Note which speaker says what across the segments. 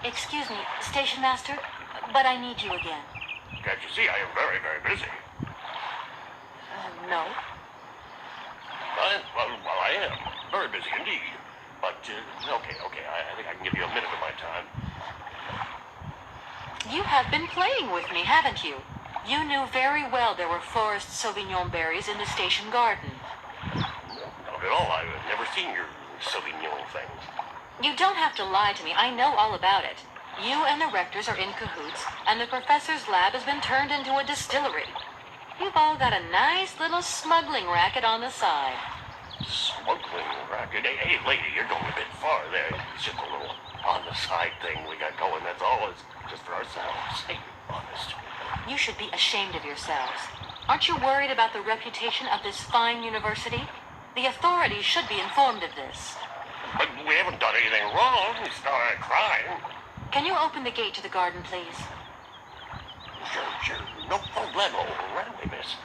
Speaker 1: Excuse me, station master, but I need you again.
Speaker 2: Can't you see I am very, very busy?
Speaker 1: No.
Speaker 2: Well, I am. Very busy indeed. But, okay. I think I can give you a minute of my time.
Speaker 1: You have been playing with me, haven't you? You knew very well there were forest Sauvignon berries in the station garden.
Speaker 2: Not at all. I've never seen your Sauvignon things.
Speaker 1: You don't have to lie to me. I know all about it. You and the rectors are in cahoots, and the professor's lab has been turned into a distillery. You've all got a nice little smuggling racket on the side.
Speaker 2: Smuggling racket? Hey, lady, you're going a bit far there. It's just a little on-the-side thing we got going, that's all. It's just for ourselves. Hey, honest.
Speaker 1: You should be ashamed of yourselves. Aren't you worried about the reputation of this fine university? The authorities should be informed of this.
Speaker 2: But we haven't done anything wrong. It's not a crime.
Speaker 1: Can you open the gate to the garden, please?
Speaker 2: Sure. No problemo. Right away, miss.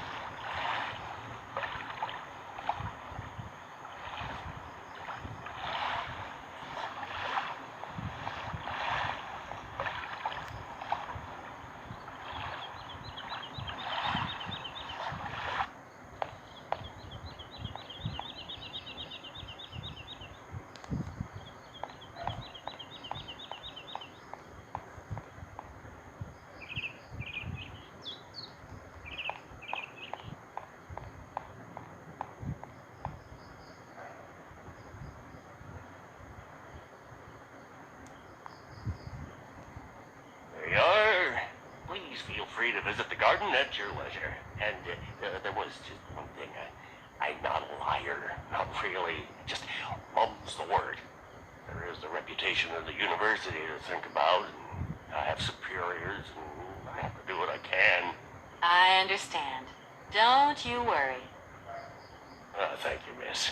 Speaker 2: Feel free to visit the garden at your leisure. And there was just one thing. I'm not a liar. Not really. Just mum's the word. There is the reputation of the university to think about. And I have superiors, and I have to do what I can.
Speaker 1: I understand. Don't you worry.
Speaker 2: Thank you, miss.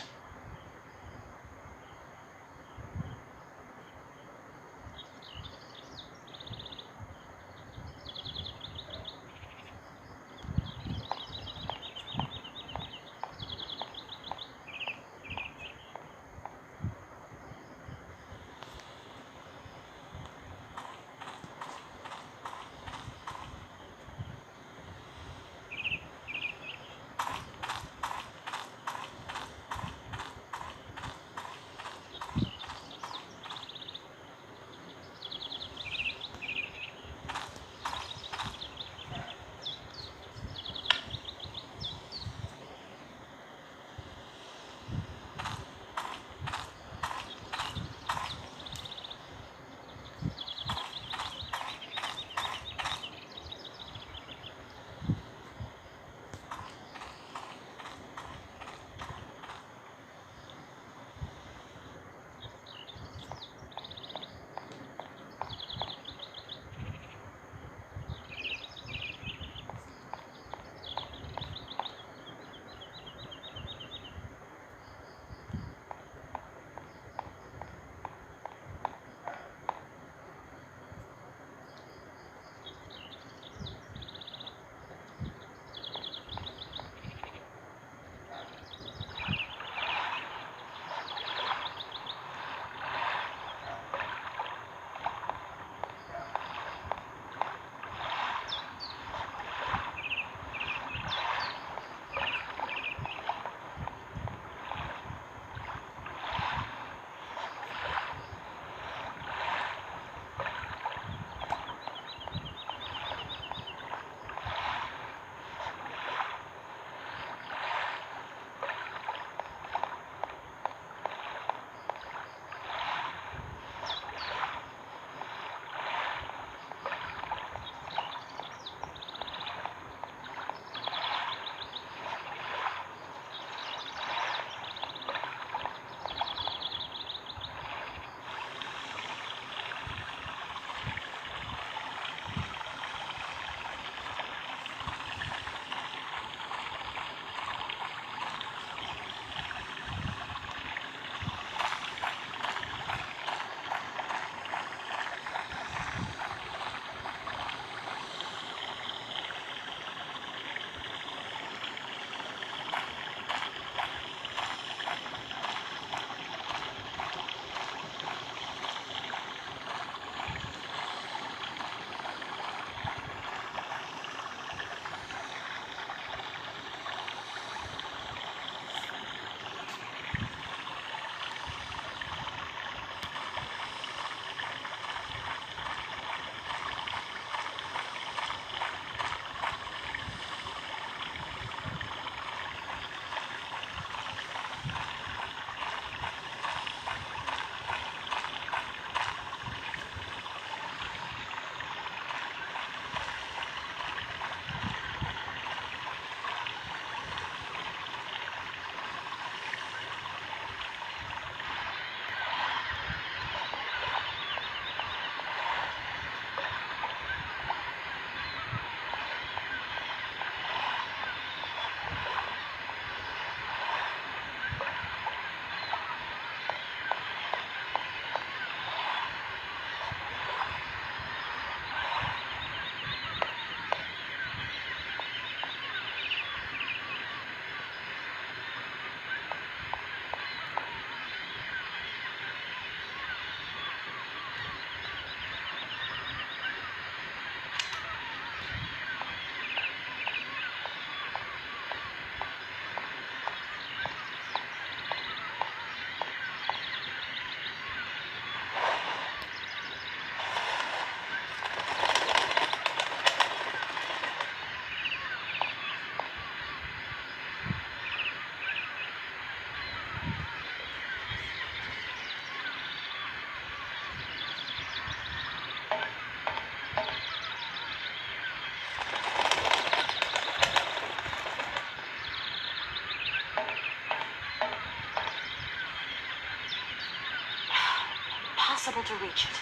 Speaker 1: impossible to reach it.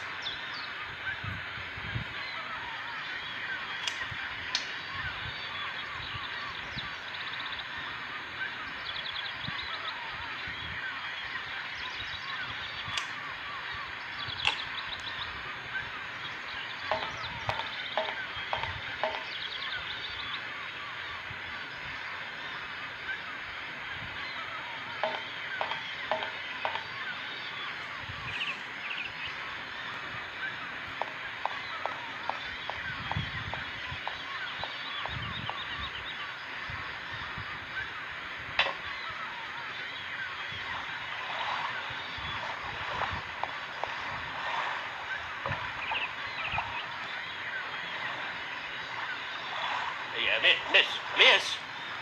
Speaker 2: Miss,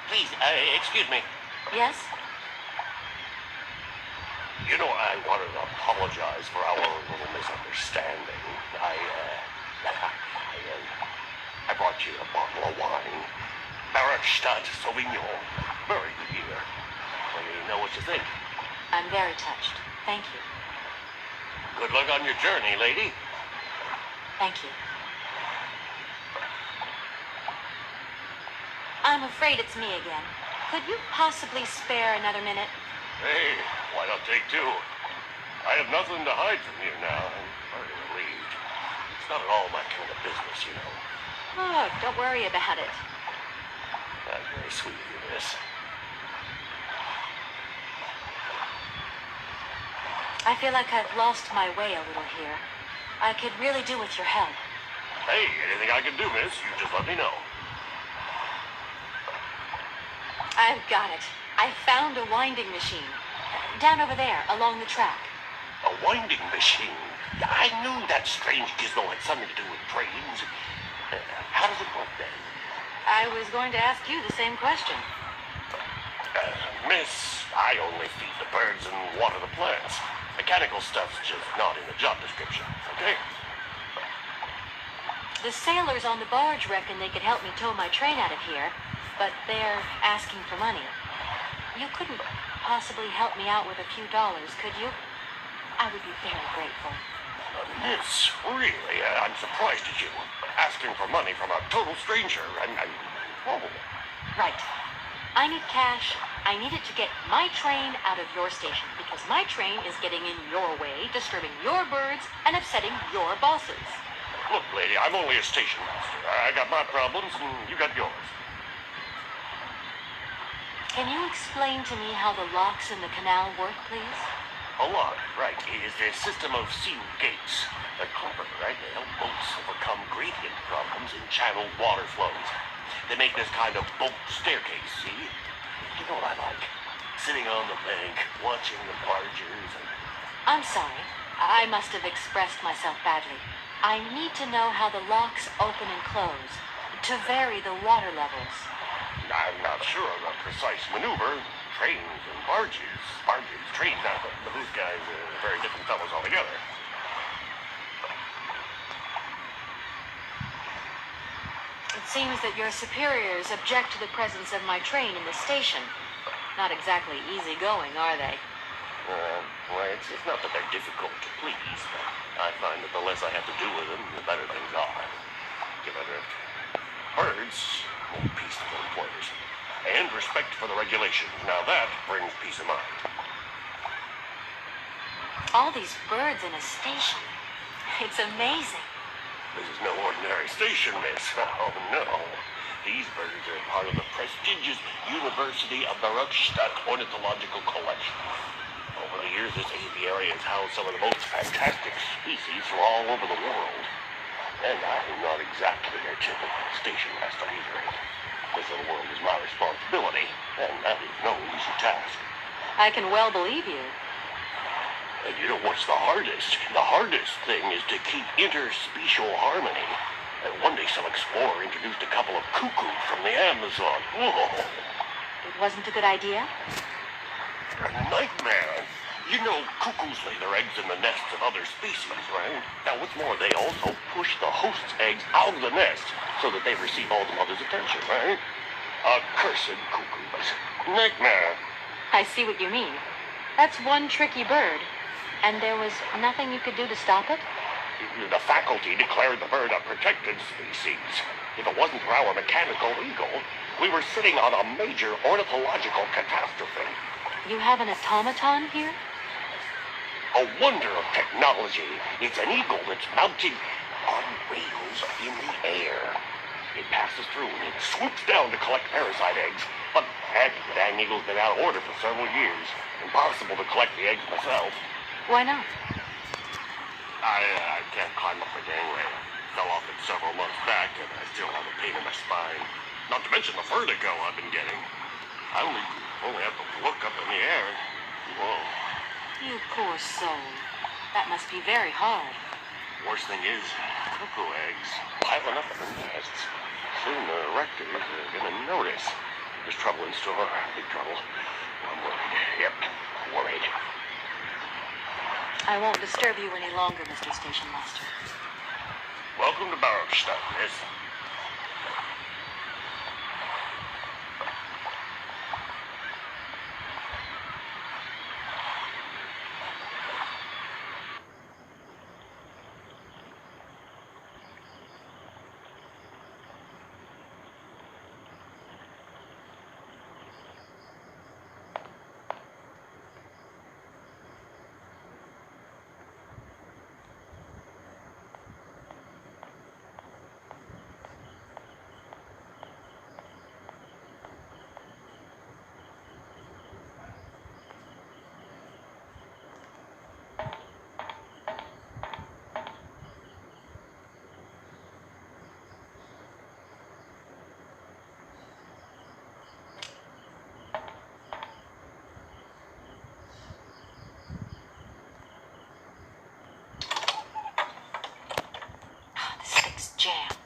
Speaker 2: please, excuse me.
Speaker 1: Yes?
Speaker 2: You know, I wanted to apologize for our little misunderstanding. I brought you a bottle of wine. Barakstadt Sauvignon. Very good year. Let me know what you think.
Speaker 1: I'm very touched. Thank you.
Speaker 2: Good luck on your journey, lady.
Speaker 1: Thank you. I'm afraid it's me again. Could you possibly spare another minute?
Speaker 2: Hey, why not take two? I have nothing to hide from you now. I'm very relieved. It's not at all my kind of business, you know.
Speaker 1: Oh, don't worry about it.
Speaker 2: That's very sweet of you, miss.
Speaker 1: I feel like I've lost my way a little here. I could really do with your help.
Speaker 2: Hey, anything I can do, miss, you just let me know.
Speaker 1: I've got it. I found a winding machine. Down over there, along the track.
Speaker 2: A winding machine? I knew that strange gizmo had something to do with trains. How does it work then?
Speaker 1: I was going to ask you the same question.
Speaker 2: Miss, I only feed the birds and water the plants. Mechanical stuff's just not in the job description, okay?
Speaker 1: The sailors on the barge reckon they could help me tow my train out of here, but they're asking for money. You couldn't possibly help me out with a few dollars, could you? I would be very grateful.
Speaker 2: Miss, really, I'm surprised at you. Asking for money from a total stranger. Whoa.
Speaker 1: Right. I need cash. I need it to get my train out of your station, because my train is getting in your way, disturbing your birds, and upsetting your bosses.
Speaker 2: Look, lady, I'm only a station master. I got my problems, and you got yours.
Speaker 1: Can you explain to me how the locks in the canal work, please?
Speaker 2: A lock, right, is a system of sealed gates. They're clever, right? They help boats overcome gradient problems in channeled water flows. They make this kind of boat staircase, see? You know what I like? Sitting on the bank, watching the barges and...
Speaker 1: I'm sorry. I must have expressed myself badly. I need to know how the locks open and close, to vary the water levels.
Speaker 2: I'm not sure of the precise maneuver. Trains and barges. Trains, now, but these guys are very different fellows altogether.
Speaker 1: It seems that your superiors object to the presence of my train in the station. Not exactly easygoing, are they?
Speaker 2: Well, it's not that they're difficult to please, but I find that the less I have to do with them, the better things are. Give a drift. Birds, more peaceful employers. And respect for the regulations. Now that brings peace of mind.
Speaker 1: All these birds in a station. It's amazing.
Speaker 2: This is no ordinary station, miss. Oh, no. These birds are part of the prestigious University of Barakstadt Ornithological Collection. Over the years, this aviary has housed some of the most fantastic species from all over the world. And I'm not exactly a typical station master either. This little world is my responsibility, and that is no easy task.
Speaker 1: I can well believe you.
Speaker 2: And you know what's the hardest? The hardest thing is to keep interspecial harmony. And one day some explorer introduced a couple of cuckoos from the Amazon. Whoa!
Speaker 1: It wasn't a good idea?
Speaker 2: A nightmare. You know, cuckoos lay their eggs in the nests of other species, right? Now, what's more, they also push the host's eggs out of the nest so that they receive all the mother's attention, right? Accursed cuckoos. Nightmare.
Speaker 1: I see what you mean. That's one tricky bird. And there was nothing you could do to stop it?
Speaker 2: The faculty declared the bird a protected species. If it wasn't for our mechanical eagle, we were sitting on a major ornithological catastrophe.
Speaker 1: You have an automaton here?
Speaker 2: A wonder of technology. It's an eagle that's mounted on wheels in the air. It passes through and it swoops down to collect parasite eggs. But that dang eagle's been out of order for several years. Impossible to collect the eggs myself.
Speaker 1: Why not?
Speaker 2: I can't climb up the gangway. Fell off it several months back, and I still have a pain in my spine. Not to mention the vertigo I've been getting. I only have to look up in the air. Whoa.
Speaker 1: You poor soul. That must be very hard.
Speaker 2: Worst thing is, cuckoo eggs piling up in the nests. Soon the rectors are gonna notice. There's trouble in store. Big trouble. I'm worried. Yep, worried.
Speaker 1: I won't disturb you any longer, Mr. Station Master.
Speaker 2: Welcome to barracks stuff, miss.
Speaker 1: This thing's jammed.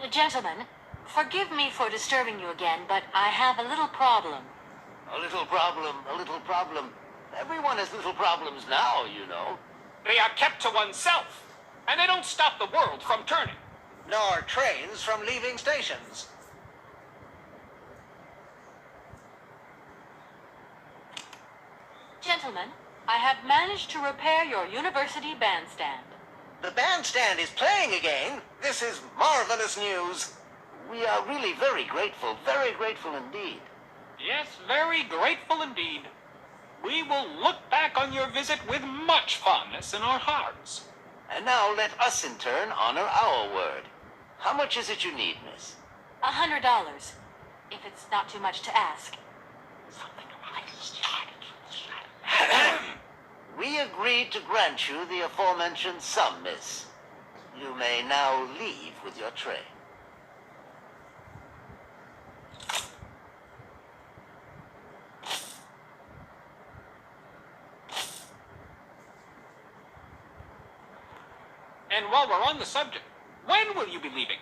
Speaker 1: Gentlemen, forgive me for disturbing you again, but I have a little problem.
Speaker 3: A little problem, a little problem. Everyone has little problems now, you know.
Speaker 4: They are kept to oneself, and they don't stop the world from turning.
Speaker 3: Nor trains from leaving stations.
Speaker 1: Gentlemen, I have managed to repair your university bandstand.
Speaker 3: The bandstand is playing again. This is marvelous news. We are really very grateful indeed.
Speaker 4: Yes, very grateful indeed. We will look back on your visit with much fondness in our hearts.
Speaker 3: And now let us in turn honor our word. How much is it you need, miss?
Speaker 1: $100, if it's not too much to ask.
Speaker 3: We agree to grant you the aforementioned sum, miss. You may now leave with your tray.
Speaker 4: And while we're on the subject, when will you be leaving?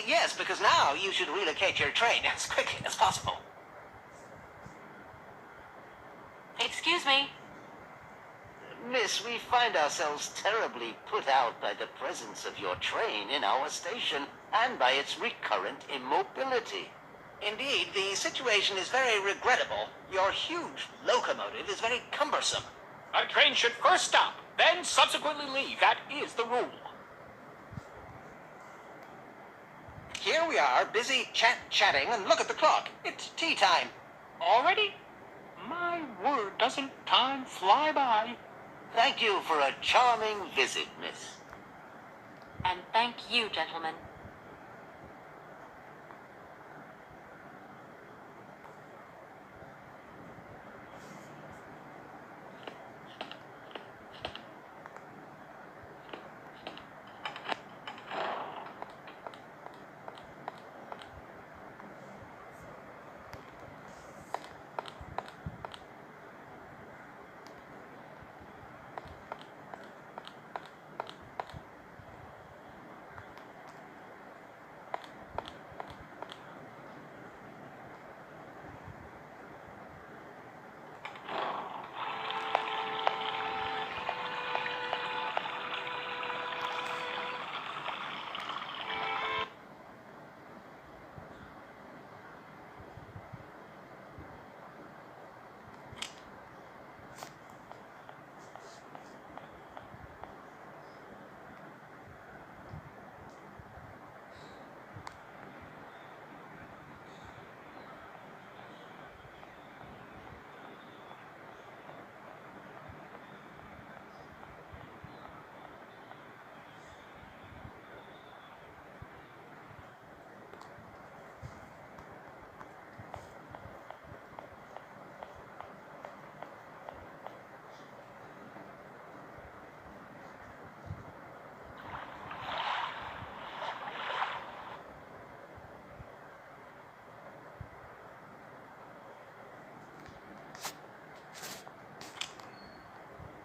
Speaker 3: Yes, because now you should relocate your train as quickly as possible.
Speaker 1: Excuse me.
Speaker 3: Miss, we find ourselves terribly put out by the presence of your train in our station and by its recurrent immobility. Indeed, the situation is very regrettable. Your huge locomotive is very cumbersome.
Speaker 4: A train should first stop, then subsequently leave. That is the rule.
Speaker 3: Here we are, busy chatting, and look at the clock. It's tea time.
Speaker 4: Already? My word, doesn't time fly by?
Speaker 3: Thank you for a charming visit, miss.
Speaker 1: And thank you, gentlemen.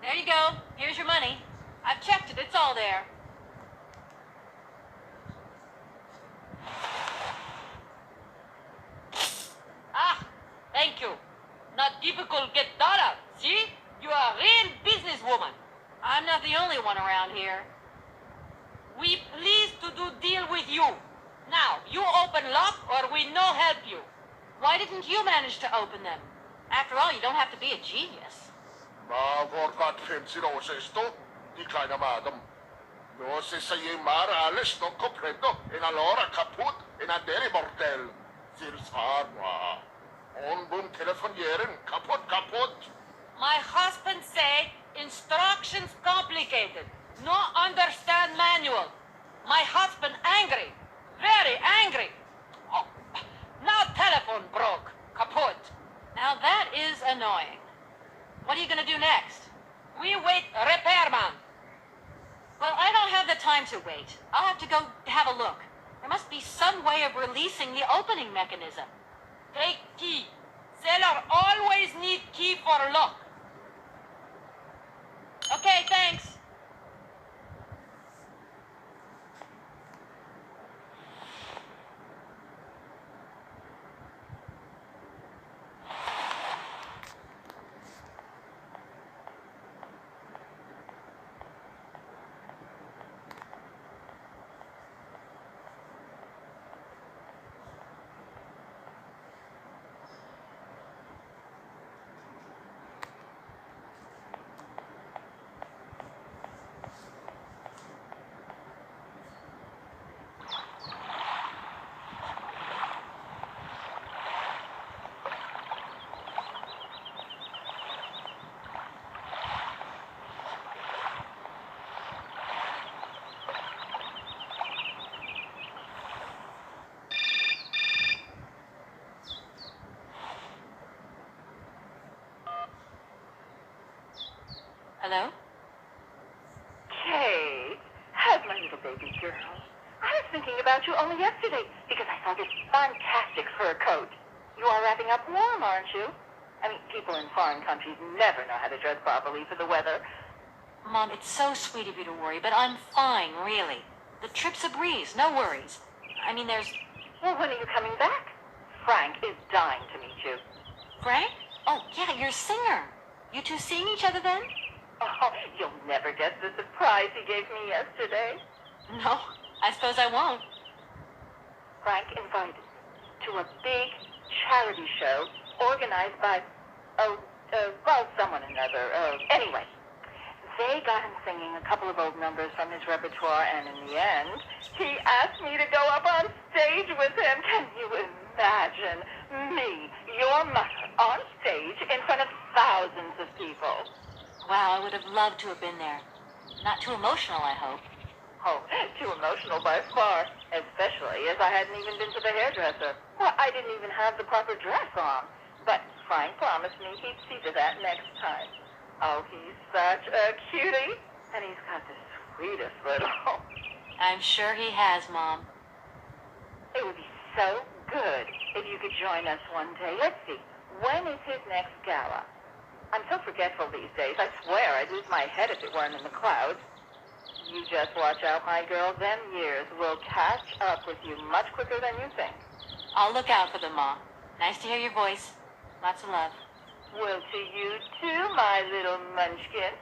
Speaker 1: There you go. Here's your money. I've checked it. It's all there. Ah, thank you. Not difficult get dollar. See? You are a real businesswoman. I'm not the only one around here. We pleased to do deal with you. Now, you open lock or we no help you. Why didn't you manage to open them? After all, you don't have to be a genius.
Speaker 5: Ma vorgat femsino sesto, di kleiner madam. No se sei mara alles non comprendo, en allora kaput, en andere mortel. Sil sarwa. On boom telefonieren, kaput.
Speaker 1: My husband say instructions complicated. No understand manual. My husband angry. Very angry. Oh, now telephone broke. Kaput. Now that is annoying. What are you gonna do next? We wait repairman. Well, I don't have the time to wait. I'll have to go have a look. There must be some way of releasing the opening mechanism. Take key. Sailor always need key for lock. Okay, thanks. Hello?
Speaker 6: Kate, how's my little baby girl? I was thinking about you only yesterday because I saw this fantastic fur coat. You are wrapping up warm, aren't you? I mean, people in foreign countries never know how to dress properly for the weather.
Speaker 1: Mom, it's so sweet of you to worry, but I'm fine, really. The trip's a breeze, no worries. I mean, there's...
Speaker 6: Well, when are you coming back? Frank is dying to meet you.
Speaker 1: Frank? Oh, yeah, your singer. You two seeing each other then?
Speaker 6: Oh, you'll never guess the surprise he gave me yesterday.
Speaker 1: No, I suppose I won't.
Speaker 6: Frank invited me to a big charity show organized by, someone or another. Anyway, they got him singing a couple of old numbers from his repertoire, and in the end, he asked me to go up on stage with him. Can you imagine me, your mother, on stage in front of thousands of people?
Speaker 1: Wow, I would have loved to have been there. Not too emotional, I hope.
Speaker 6: Oh, too emotional by far, especially as I hadn't even been to the hairdresser. Well, I didn't even have the proper dress on. But Frank promised me he'd see to that next time. Oh, he's such a cutie. And he's got the sweetest little...
Speaker 1: I'm sure he has, Mom.
Speaker 6: It would be so good if you could join us one day. Let's see, when is his next gala? I'm so forgetful these days. I swear I'd lose my head if it weren't in the clouds. You just watch out, my girl. Them years will catch up with you much quicker than you think.
Speaker 1: I'll look out for them, Ma. Nice to hear your voice. Lots of love.
Speaker 6: Well, to you too, my little munchkin.